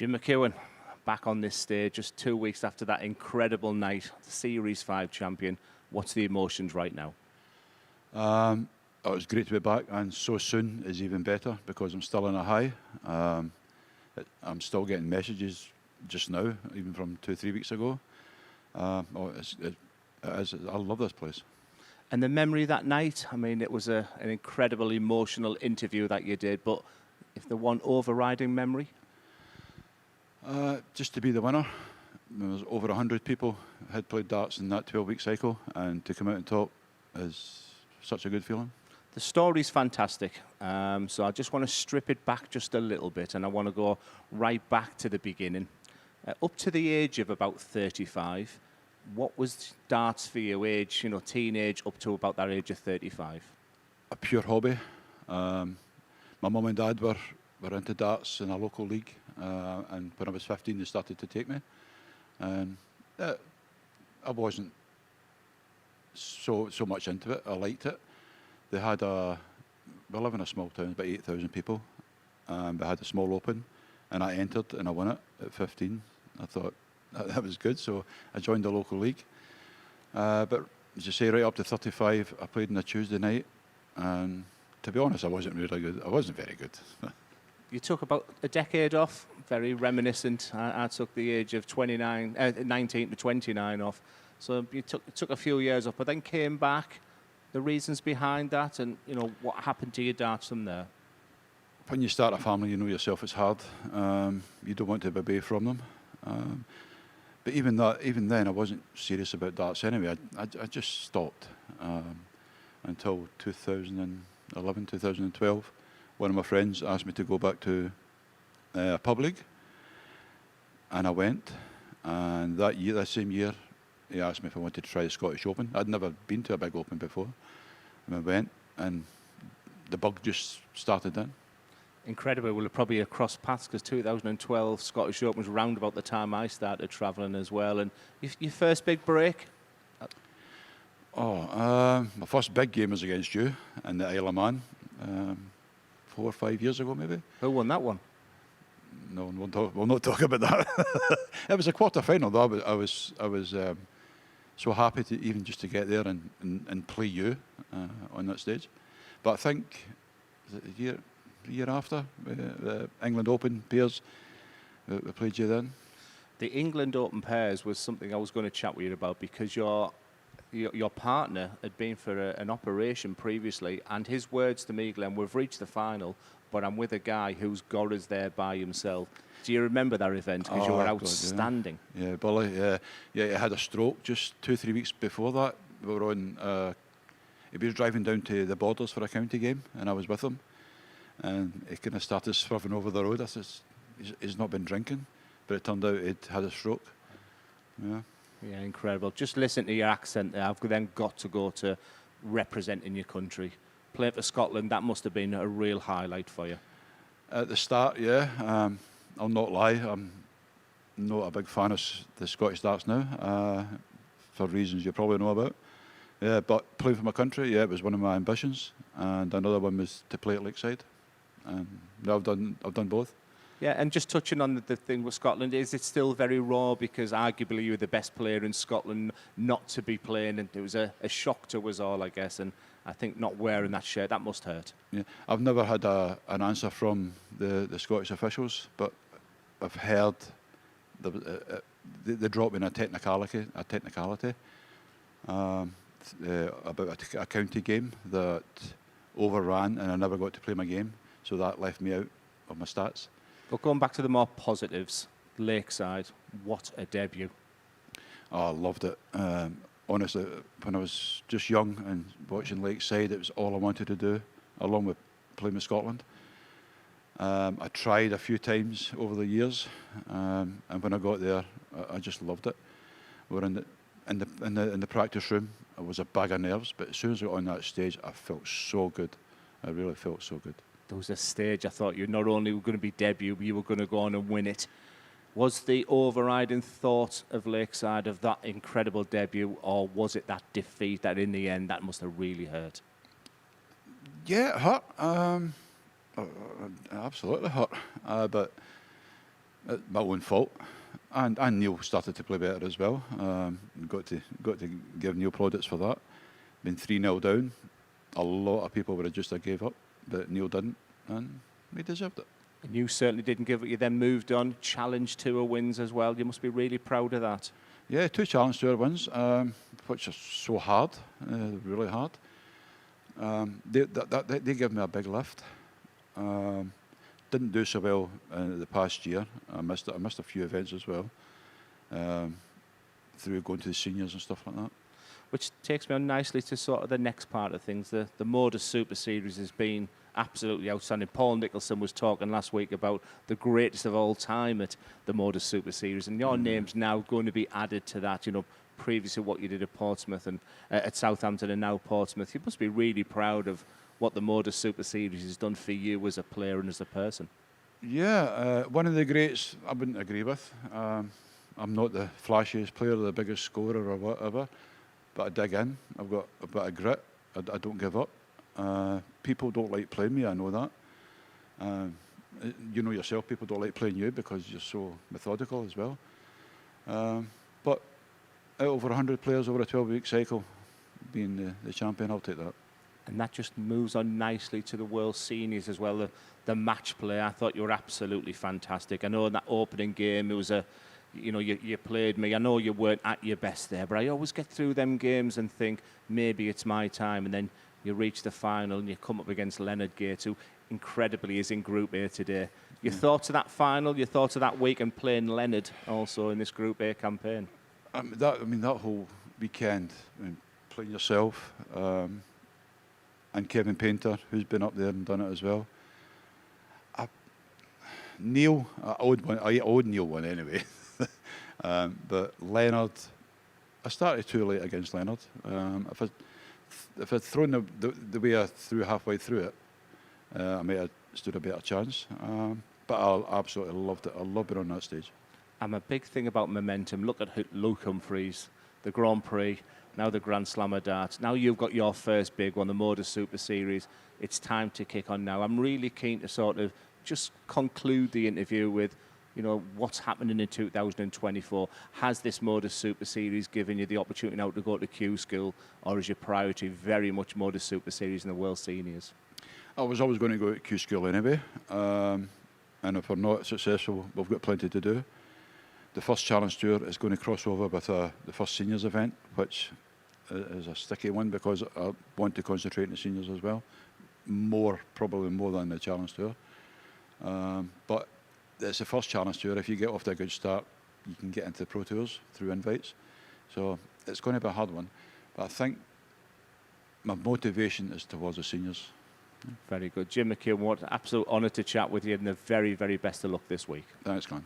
Jim McEwan back on this stage just 2 weeks after that incredible night, the Series 5 champion. What's the emotions right now? It was great to be back, and so soon is even better because I'm still on a high. I'm still getting messages just now, even from 2-3 weeks ago. I love this place. And the memory that night, I mean, it was an incredible emotional interview that you did, but if the one overriding memory? Just to be the winner. There was over 100 people had played darts in that 12-week cycle, and to come out on top is such a good feeling. The story's fantastic, so I just want to strip it back just a little bit, and I want to go right back to the beginning. Up to the age of about 35, what was darts for you, age, teenage up to about that age of 35? A pure hobby. My mum and dad were into darts in a local league, and when I was 15 they started to take me, and I wasn't so much into it. I liked it. They had we live in a small town, about 8,000 people, and they had a small open, and I entered and I won it at 15. I thought that was good, so I joined the local league. But as you say, right up to 35, I played on a Tuesday night, and to be honest, I wasn't really good. I wasn't very good. You took about a decade off, very reminiscent. I took the age of 19 to 29 off, so you took a few years off, but then came back. The reasons behind that, and what happened to your darts from there? When you start a family, you know yourself, it's hard. You don't want to be away from them. But even then, I wasn't serious about darts anyway. I just stopped until 2011, 2012. One of my friends asked me to go back to a pub league, and I went. And that same year, he asked me if I wanted to try the Scottish Open. I'd never been to a big Open before. And I went, and the bug just started then. Incredible. We'll probably cross paths because 2012 Scottish Open was round about the time I started travelling as well. And your first big break? My first big game was against you in the Isle of Man, 4 or 5 years ago maybe. Who won that one? No, we'll not talk about that. It was a quarter-final though. I was so happy to even just to get there and play you on that stage. But I think the year after, the England Open pairs, we played you then. The England Open pairs was something I was going to chat with you about because your partner had been for an operation previously, and his words to me, Glenn, we've reached the final, but I'm with a guy who's got us there by himself. Do you remember that event? Because you were outstanding. God, yeah, Billy. Yeah, he had a stroke just 2-3 weeks before that. We were on. He was driving down to the Borders for a county game, and I was with him. And he kind of started swerving over the road. I said, he's not been drinking, but it turned out he'd had a stroke. Yeah. Yeah, incredible. Just listen to your accent there. I've then got to go to representing your country. Playing for Scotland, that must have been a real highlight for you. At the start, yeah. I'll not lie, I'm not a big fan of the Scottish darts now, for reasons you probably know about. Yeah, but playing for my country, yeah, it was one of my ambitions, and another one was to play at Lakeside. And I've done both. Yeah, and just touching on the thing with Scotland, is it still very raw because arguably you were the best player in Scotland not to be playing, and it was a shock to us all, I guess, and I think not wearing that shirt, that must hurt. Yeah, I've never had an answer from the Scottish officials, but I've heard they dropped in a technicality about a county game that overran, and I never got to play my game, so that left me out of my stats. But going back to the more positives, Lakeside, what a debut. Oh, I loved it. Honestly, when I was just young and watching Lakeside, it was all I wanted to do, along with playing with Scotland. I tried a few times over the years, and when I got there, I just loved it. We were in the practice room. I was a bag of nerves, but as soon as I got on that stage, I felt so good. I really felt so good. There was a stage I thought you not only were going to be debut, but you were going to go on and win it. Was the overriding thought of Lakeside of that incredible debut, or was it that defeat that in the end that must have really hurt? Yeah, it hurt. Absolutely hurt. But my own fault. And Neil started to play better as well. Got to give Neil plaudits for that. Been 3-0 down. A lot of people would have just gave up, but Neil didn't, and we deserved it. And you certainly didn't give it. You then moved on, Challenge Tour wins as well. You must be really proud of that. Yeah, 2 Challenge Tour wins, which is so hard, really hard. They gave me a big lift. Didn't do so well the past year. I missed a few events as well, through going to the seniors and stuff like that. Which takes me on nicely to sort of the next part of things. The MODUS Super Series has been absolutely outstanding. Paul Nicholson was talking last week about the greatest of all time at the MODUS Super Series, and your name's now going to be added to that. You know, previously what you did at Portsmouth and at Southampton and now Portsmouth. You must be really proud of what the MODUS Super Series has done for you as a player and as a person. Yeah, one of the greats I wouldn't agree with. I'm not the flashiest player or the biggest scorer or whatever, but I dig in. I've got a bit of grit. I don't give up. People don't like playing me, I know that. You know yourself, people don't like playing you because you're so methodical as well. But out over 100 players over a 12-week cycle, being the champion, I'll take that. And that just moves on nicely to the World Seniors as well. The match play, I thought you were absolutely fantastic. I know in that opening game, it was you played me. I know you weren't at your best there, but I always get through them games and think, maybe it's my time. And then you reach the final and you come up against Leonard Gates, who incredibly is in Group A today. Your thoughts of that final, your thoughts of that week and playing Leonard also in this Group A campaign? That whole weekend, playing yourself, and Kevin Painter, who's been up there and done it as well. Neil, I owed Neil one anyway. But Leonard, I started too late against Leonard. If I'd thrown the way I threw halfway through it, I might have stood a better chance. But I absolutely loved it. I love being on that stage. I'm a big thing about momentum. Look at Luke Humphreys, the Grand Prix, now the Grand Slam of darts. Now you've got your first big one, the MODUS Super Series. It's time to kick on now. I'm really keen to sort of just conclude the interview with, you know, what's happening in 2024. Has this MODUS Super Series given you the opportunity now to go to Q School, or is your priority very much MODUS Super Series and the World Seniors? I was always going to go to Q School anyway. And if we're not successful, we've got plenty to do. The first Challenge Tour is going to cross over with the first Seniors event, which is a sticky one because I want to concentrate on the Seniors as well. Probably more than the Challenge Tour. But it's the first Challenge Tour. If you get off to a good start, you can get into the Pro Tours through invites. So it's going to be a hard one. But I think my motivation is towards the Seniors. Very good. Jim McEwan, what an absolute honour to chat with you, and the very, very best of luck this week. Thanks, Glenn.